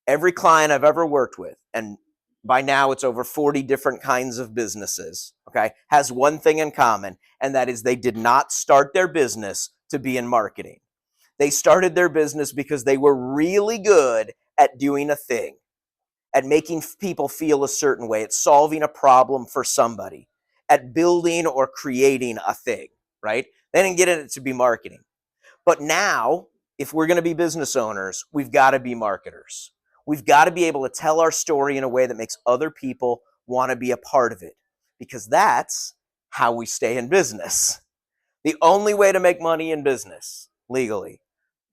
Every client I've ever worked with, and by now it's over 40 different kinds of businesses, okay, has one thing in common, and that is they did not start their business to be in marketing. They started their business because they were really good at doing a thing, at making people feel a certain way, at solving a problem for somebody, at building or creating a thing, right? They didn't get in it to be marketing. But now, if we're going to be business owners, we've got to be marketers. We've got to be able to tell our story in a way that makes other people want to be a part of it, because that's how we stay in business. The only way to make money in business legally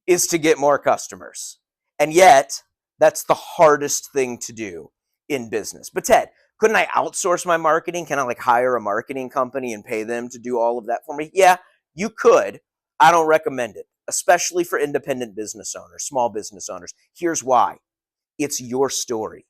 is to get more customers. And yet, that's the hardest thing to do in business. But Ted, couldn't I outsource my marketing? Can I hire a marketing company and pay them to do all of that for me? Yeah, you could. I don't recommend it, especially for independent business owners, small business owners. Here's why. It's your story.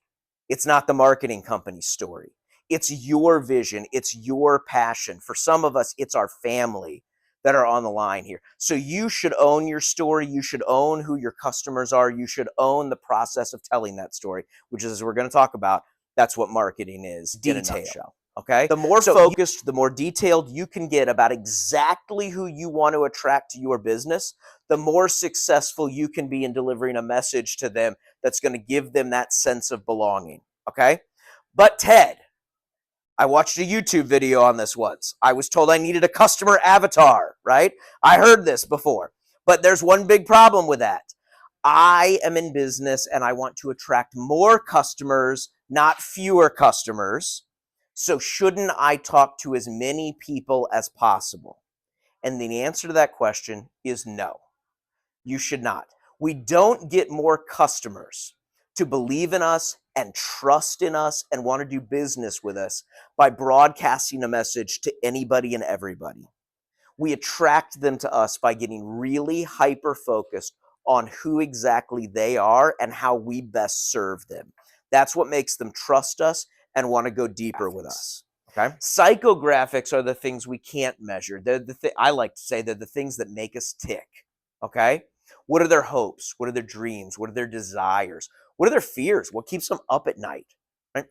It's not the marketing company's story. It's your vision. It's your passion. For some of us, it's our family that are on the line here. So you should own your story. You should own who your customers are. You should own the process of telling that story, which is, as we're going to talk about, that's what marketing is in a nutshell. Okay? The more focused, the more detailed you can get about exactly who you want to attract to your business, the more successful you can be in delivering a message to them that's going to give them that sense of belonging. Okay? But Ted, I watched a YouTube video on this once. I was told I needed a customer avatar, right? I heard this before, but there's one big problem with that. I am in business and I want to attract more customers, not fewer customers. So shouldn't I talk to as many people as possible? And the answer to that question is no, you should not. We don't get more customers to believe in us and trust in us and want to do business with us by broadcasting a message to anybody and everybody. We attract them to us by getting really hyper-focused on who exactly they are and how we best serve them. That's what makes them trust us and want to go deeper with us. Okay? Psychographics are the things we can't measure. They're I like to say they're the things that make us tick. Okay? What are their hopes? What are their dreams? What are their desires? What are their fears? What keeps them up at night? Right?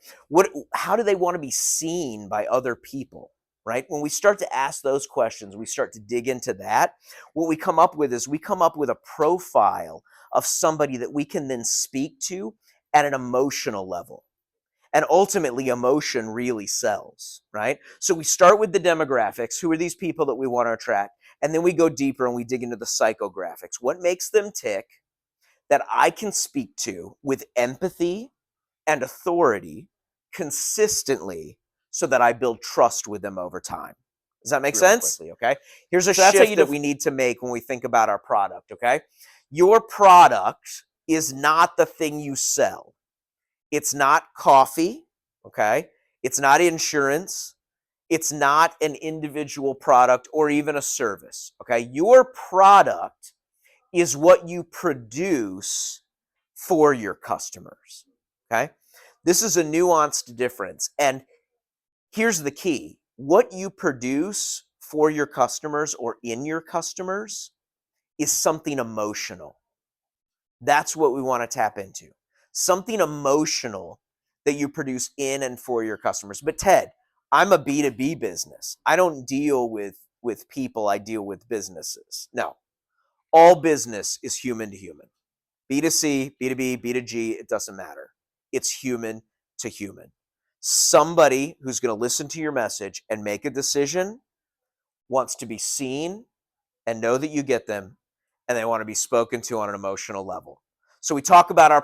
How do they want to be seen by other people? Right? When we start to ask those questions, we start to dig into that. What we come up with is a profile of somebody that we can then speak to at an emotional level. And ultimately, emotion really sells, right? So we start with the demographics. Who are these people that we want to attract? And then we go deeper and we dig into the psychographics. What makes them tick that I can speak to with empathy and authority consistently so that I build trust with them over time? Does that make sense? Quickly, okay? Here's a shift that we need to make when we think about our product, okay? Your product is not the thing you sell. It's not coffee, okay? It's not insurance. It's not an individual product or even a service, okay? Your product is what you produce for your customers, okay? This is a nuanced difference. And here's the key. What you produce for your customers or in your customers is something emotional. That's what we want to tap into. Something emotional that you produce in and for your customers. But Ted, I'm a B2B business. I don't deal with people. I deal with businesses. No, all business is human to human. B2C, B2B, B2G, it doesn't matter. It's human to human. Somebody who's going to listen to your message and make a decision wants to be seen and know that you get them, and they want to be spoken to on an emotional level. So we talk about our